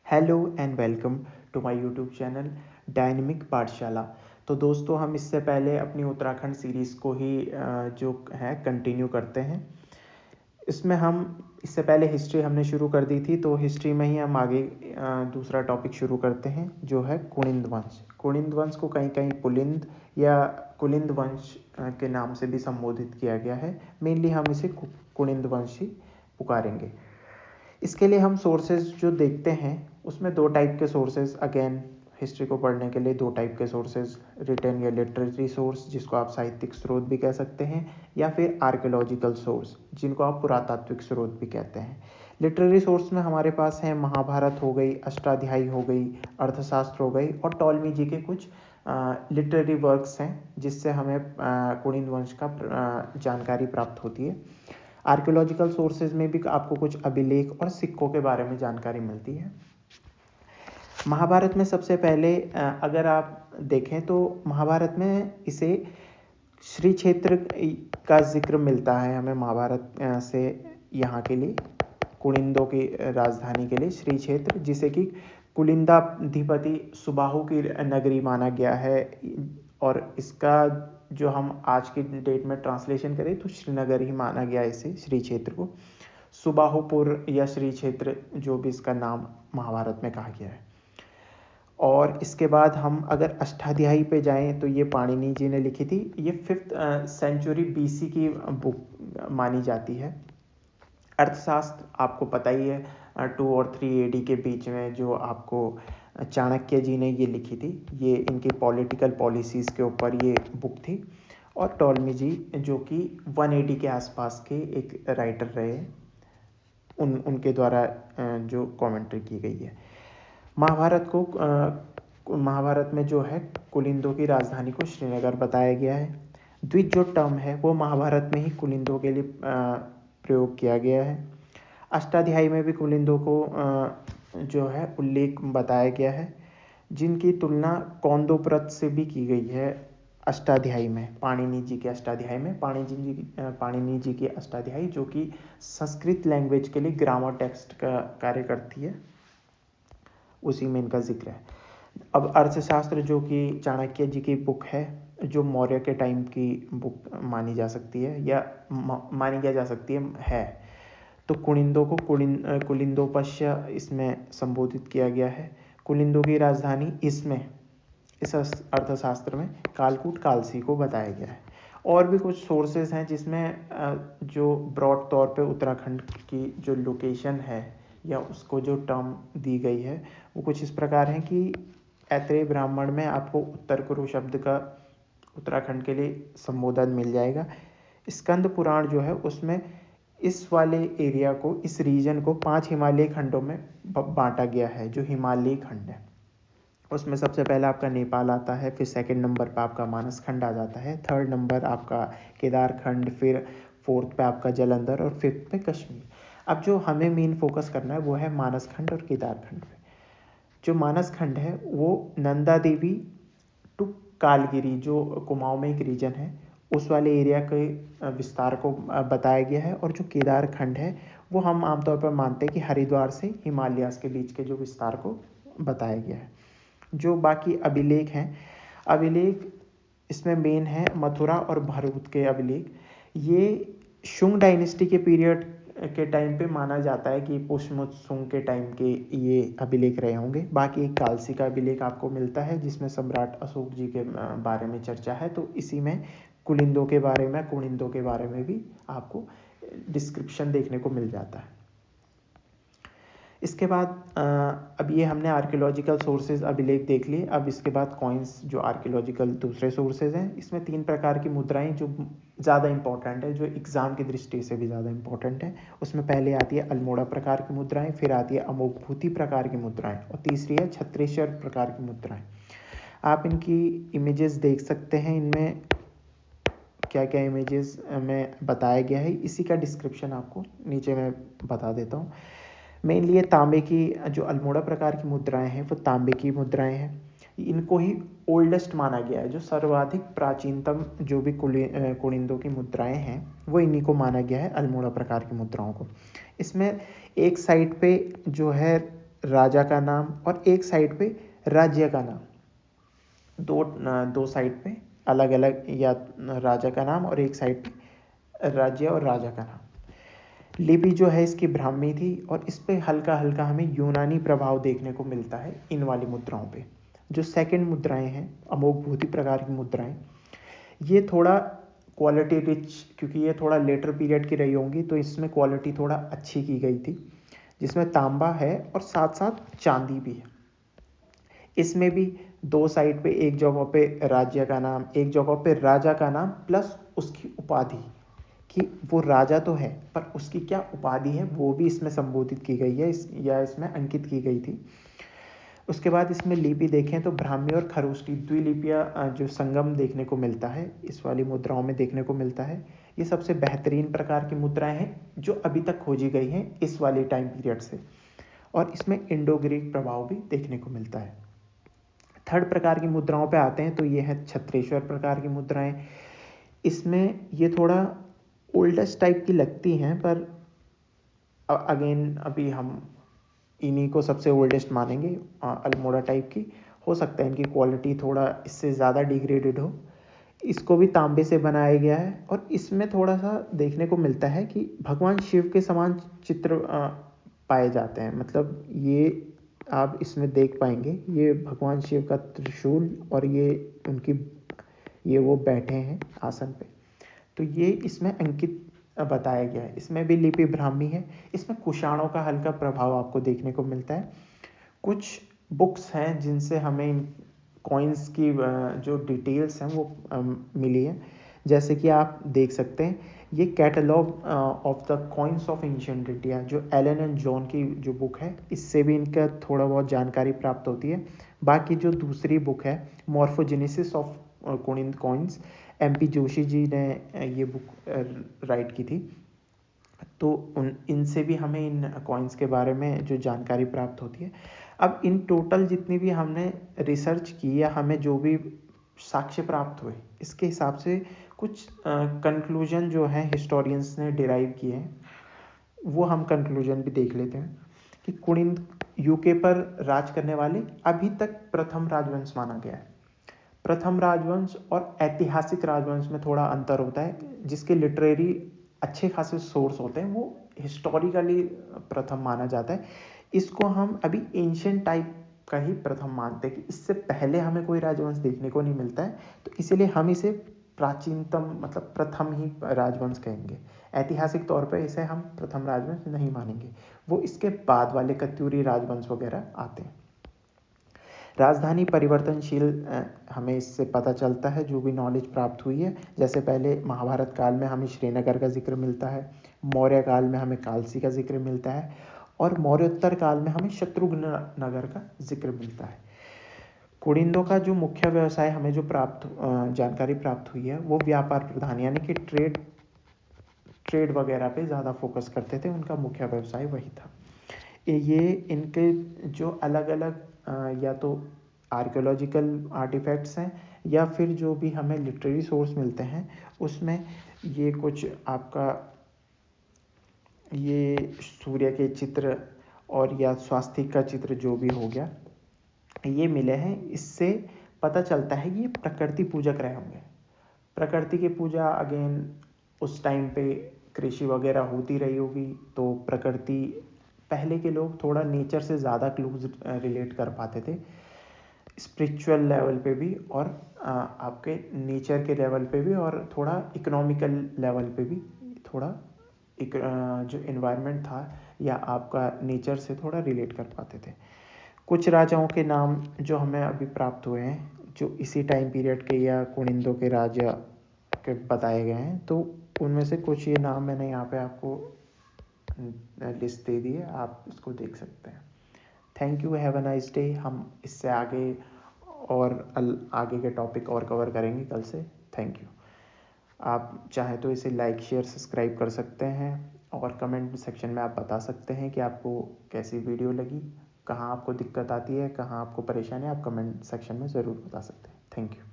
Hello and welcome to my YouTube channel Dynamic Pathshala. तो दोस्तों, हम इससे पहले अपनी उत्तराखंड सीरीज़ को ही जो है कंटिन्यू करते हैं। इसमें हम इससे पहले हिस्ट्री हमने शुरू कर दी थी, तो हिस्ट्री में ही हम आगे दूसरा टॉपिक शुरू करते हैं जो है कुनिंद वंश। कुनिंद वंश को कहीं कहीं पुलिंद या कुलिंद वंश के नाम से भी संबोधित किया गया है। मेनली हम इसे कुनिंद वंश ही पुकारेंगे। इसके लिए हम सोर्सेज जो देखते हैं उसमें दो टाइप के सोर्सेज, अगेन हिस्ट्री को पढ़ने के लिए दो टाइप के सोर्सेज, रिटन या लिटरेरी सोर्स जिसको आप साहित्यिक स्रोत भी कह सकते हैं, या फिर आर्कियोलॉजिकल सोर्स जिनको आप पुरातात्विक स्रोत भी कहते हैं। लिटरेरी सोर्स में हमारे पास है महाभारत हो गई, अष्टाध्यायी हो गई, अर्थशास्त्र हो गई और टॉलमी जी के कुछ लिटरेरी वर्क्स हैं जिससे हमें कुनिंद वंश का जानकारी प्राप्त होती है। आर्कियोलॉजिकल सोर्सेज में भी आपको कुछ अभिलेख और सिक्कों के बारे में जानकारी मिलती है। महाभारत में सबसे पहले अगर आप देखें तो महाभारत में इसे श्री क्षेत्र का जिक्र मिलता है हमें महाभारत से, यहाँ के लिए कुनिंदों की राजधानी के लिए श्री क्षेत्र, जिसे कि कुलिंदाधिपति सुबाहु की नगरी माना गया है। और इसका जो हम आज की डेट में ट्रांसलेशन करें तो श्रीनगर ही माना गया इसे, श्री क्षेत्र को। सुबाहुपुर या श्री क्षेत्र जो भी इसका नाम महाभारत में कहा गया है। और इसके बाद हम अगर अष्टाध्यायी पे जाएं तो ये पाणिनि जी ने लिखी थी। ये 5th सेंचुरी BC की बुक मानी जाती है। अर्थशास्त्र आपको पता ही है 2 और 3 AD के बीच में जो आपको चाणक्य जी ने ये लिखी थी। ये इनकी पॉलिटिकल पॉलिसीज़ के ऊपर ये बुक थी। और टॉलमी जी जो कि 180 के आसपास के एक राइटर रहे, उनके द्वारा जो कमेंट्री की गई है। महाभारत में जो है कुलिंदों की राजधानी को श्रीनगर बताया गया है। द्विज जो टर्म है वो महाभारत में ही कुलिंदों के लिए प्रयोग किया गया है। अष्टाध्यायी में भी कुलिंदों को जो है उल्लेख बताया गया है, जिनकी तुलना कौंदोप्रत से भी की गई है अष्टाध्यायी में, पाणिनि जी के अष्टाध्यायी में। पाणिनि जी की अष्टाध्यायी जो कि संस्कृत लैंग्वेज के लिए ग्रामर टेक्स्ट का कार्य करती है, उसी में इनका जिक्र है। अब अर्थशास्त्र जो कि चाणक्य जी की बुक है, जो मौर्य के टाइम की बुक मानी जा सकती है या मानी जा सकती है। तो कुनिंदों को कुलिंदोपश्य इसमें संबोधित किया गया है। कुलिंदों की राजधानी इसमें इस अर्थशास्त्र में कालकूट कालसी को बताया गया है। और भी कुछ सोर्सेज हैं जिसमें जो ब्रॉड तौर पे उत्तराखंड की जो लोकेशन है या उसको जो टर्म दी गई है वो कुछ इस प्रकार है कि ऐत्रेय ब्राह्मण में आपको उत्तर कुरु शब्द का उत्तराखंड के लिए संबोधन मिल जाएगा। स्कंद पुराण जो है उसमें इस वाले एरिया को, इस रीजन को 5 हिमालयी खंडों में बांटा गया है। जो हिमालयी खंड है उसमें सबसे पहले आपका नेपाल आता है, फिर सेकंड नंबर पे आपका मानस खंड आ जाता है, थर्ड नंबर आपका केदार खंड, फिर फोर्थ पे आपका जालंधर और फिफ्थ पे कश्मीर। अब जो हमें मेन फोकस करना है वो है मानस खंड और केदार खंड पे। जो मानस खंड है वो नंदा देवी टू कालगिरी जो कुमाऊं में एक रीजन है उस वाले एरिया के विस्तार को बताया गया है। और जो केदार खंड है वो हम आमतौर पर मानते हैं कि हरिद्वार से हिमालयास के बीच के जो विस्तार को बताया गया है। जो बाकी अभिलेख हैं, अभिलेख इसमें मेन है मथुरा और भरूच के अभिलेख। ये शुंग डायनेस्टी के पीरियड के टाइम पे माना जाता है कि पुष्यमुत शुंग के टाइम के ये अभिलेख रहे होंगे। बाकी एक कालसी का अभिलेख आपको मिलता है जिसमें सम्राट अशोक जी के बारे में चर्चा है। तो इसी में कुलिंदों के बारे में, कुनिंदों के बारे में भी आपको डिस्क्रिप्शन देखने को मिल जाता है। इसके बाद अब ये हमने आर्कियोलॉजिकल सोर्सेज अभिलेख देख लिए। अब इसके बाद कॉइन्स जो आर्कियोलॉजिकल दूसरे सोर्सेज हैं, इसमें 3 प्रकार की मुद्राएं जो ज़्यादा इंपॉर्टेंट है, जो एग्जाम की दृष्टि से भी ज़्यादा इंपॉर्टेंट है। उसमें पहले आती है अल्मोड़ा प्रकार की मुद्राएं, फिर आती है अमोघभूति प्रकार की मुद्राएं और तीसरी है छत्तीसगढ़ प्रकार की मुद्राएं। आप इनकी इमेजेस देख सकते हैं, इनमें क्या क्या इमेजेस में बताया गया है, इसी का डिस्क्रिप्शन आपको नीचे मैं बता देता हूँ। मेनली ये तांबे की जो अल्मोड़ा प्रकार की मुद्राएं हैं वो तांबे की मुद्राएं हैं। इनको ही ओल्डेस्ट माना गया है। जो सर्वाधिक प्राचीनतम जो भी कुनिंदों की मुद्राएं हैं वो इन्हीं को माना गया है, अल्मोड़ा प्रकार की मुद्राओं को। इसमें एक साइड पे जो है राजा का नाम और एक साइड पे राज्य का नाम, दो साइड पे अलग अलग, या राजा का नाम और एक साइड पे राज्य और राजा का नाम। लिपि जो है इसकी ब्राह्मी थी और इस पे हल्का हल्का हमें यूनानी प्रभाव देखने को मिलता है इन वाली मुद्राओं पे। जो सेकंड मुद्राएं हैं, अमोघ भूति प्रकार की मुद्राएं, ये थोड़ा क्वालिटी रिच, क्योंकि ये थोड़ा लेटर पीरियड की रही होंगी तो इसमें क्वालिटी थोड़ा अच्छी की गई थी, जिसमें तांबा है और साथ साथ चांदी भी है। इसमें भी दो साइड पे, एक जगह पे राज्य का नाम, एक जगह पे राजा का नाम प्लस उसकी उपाधि, कि वो राजा तो है पर उसकी क्या उपाधि है वो भी इसमें संबोधित की गई है, या इसमें अंकित की गई थी। उसके बाद इसमें लिपि देखें तो ब्राह्मी और खरोष्टी द्विलिपिया जो संगम देखने को मिलता है इस वाली मुद्राओं में देखने को मिलता है। ये सबसे बेहतरीन प्रकार की मुद्राएं हैं जो अभी तक खोजी गई हैं इस वाले टाइम पीरियड से, और इसमें इंडो ग्रीक प्रभाव भी देखने को मिलता है। थर्ड प्रकार की मुद्राओं पे आते हैं तो ये है छत्रेश्वर प्रकार की मुद्राएं। इसमें ये थोड़ा ओल्डेस्ट टाइप की लगती हैं, पर अगेन अभी हम इन्हीं को सबसे ओल्डेस्ट मानेंगे। अल्मोड़ा टाइप की हो सकता है इनकी क्वालिटी थोड़ा इससे ज़्यादा डिग्रेडेड हो। इसको भी तांबे से बनाया गया है और इसमें थोड़ा सा देखने को मिलता है कि भगवान शिव के समान चित्र पाए जाते हैं। मतलब ये आप इसमें देख पाएंगे, ये भगवान शिव का त्रिशूल और ये वो बैठे हैं आसन पे, तो ये इसमें अंकित बताया गया है। इसमें भी लिपि ब्राह्मी है। इसमें कुषाणों का हल्का प्रभाव आपको देखने को मिलता है। कुछ बुक्स हैं जिनसे हमें इन कॉइन्स की जो डिटेल्स हैं वो मिली है। जैसे कि आप देख सकते हैं ये catalogue of the coins of ancient India, जो एलन एंड जॉन की जो बुक है, इससे भी इनका थोड़ा बहुत जानकारी प्राप्त होती है। बाकी जो दूसरी बुक है morphogenesis of Kuninda coins, MP Joshi ji ने ये बुक राइट की थी, तो इनसे भी हमें इन कॉइन्स के बारे में जो जानकारी प्राप्त होती है। अब इन टोटल जितनी भी हमने रिसर्च की या हमें जो भी साक्ष्य प्राप्त हुए, इसके हिसाब से कुछ कंक्लूजन जो है हिस्टोरियंस ने डिराइव किए हैं, वो हम कंक्लूजन भी देख लेते हैं। कि कुणिंद यूके पर राज करने वाले अभी तक प्रथम राजवंश माना गया है। प्रथम राजवंश और ऐतिहासिक राजवंश में थोड़ा अंतर होता है, जिसके लिटरेरी अच्छे खासे सोर्स होते हैं, वो हिस्टोरिकली प्रथम माना जाता है। इसको हम अभी एंशिएंट टाइप का ही प्रथम मानते हैं कि इससे पहले हमें कोई राजवंश देखने को नहीं मिलता है, तो इसीलिए हम इसे प्राचीनतम मतलब प्रथम ही राजवंश कहेंगे। ऐतिहासिक तौर पर इसे हम प्रथम राजवंश नहीं मानेंगे, वो इसके बाद वाले कत्यूरी राजवंश वगैरह आते हैं। राजधानी परिवर्तनशील हमें इससे पता चलता है जो भी नॉलेज प्राप्त हुई है। जैसे पहले महाभारत काल में हमें श्रीनगर का जिक्र मिलता है, मौर्य काल में हमें कालसी का जिक्र मिलता है, और मौर्योत्तर काल में हमें शत्रुघ्न नगर का जिक्र मिलता है। कुणिंदों का जो मुख्य व्यवसाय हमें जो जानकारी प्राप्त हुई है वो व्यापार प्रधान, यानी कि ट्रेड वगैरह पे ज़्यादा फोकस करते थे, उनका मुख्य व्यवसाय वही था। ये इनके जो अलग अलग या तो आर्कियोलॉजिकल आर्टिफैक्ट्स हैं या फिर जो भी हमें लिटरेरी सोर्स मिलते हैं, उसमें ये कुछ आपका ये सूर्य के चित्र और या स्वास्तिक का चित्र जो भी हो गया, ये मिले हैं। इससे पता चलता है कि ये प्रकृति पूजक रहे होंगे। प्रकृति की पूजा अगेन उस टाइम पे कृषि वगैरह होती रही होगी, तो प्रकृति पहले के लोग थोड़ा नेचर से ज़्यादा क्लोज रिलेट कर पाते थे, स्पिरिचुअल लेवल पे भी और आपके नेचर के लेवल पे भी, और थोड़ा इकोनॉमिकल लेवल पे भी। थोड़ा जो इन्वायरमेंट था या आपका नेचर से थोड़ा रिलेट कर पाते थे। कुछ राजाओं के नाम जो हमें अभी प्राप्त हुए हैं जो इसी टाइम पीरियड के या कुणिंदों के राजा के बताए गए हैं, तो उनमें से कुछ ये नाम मैंने यहाँ पे आपको लिस्ट दे दी है, आप इसको देख सकते हैं। Thank you, have a nice day. हम इससे आगे और आगे के टॉपिक और कवर करेंगे कल से। Thank you. आप चाहें तो इसे लाइक शेयर सब्सक्राइब कर सकते हैं, और कमेंट सेक्शन में आप बता सकते हैं कि आपको कैसी वीडियो लगी, कहाँ आपको दिक्कत आती है, कहाँ आपको परेशानी है, आप कमेंट सेक्शन में ज़रूर बता सकते हैं। Thank you.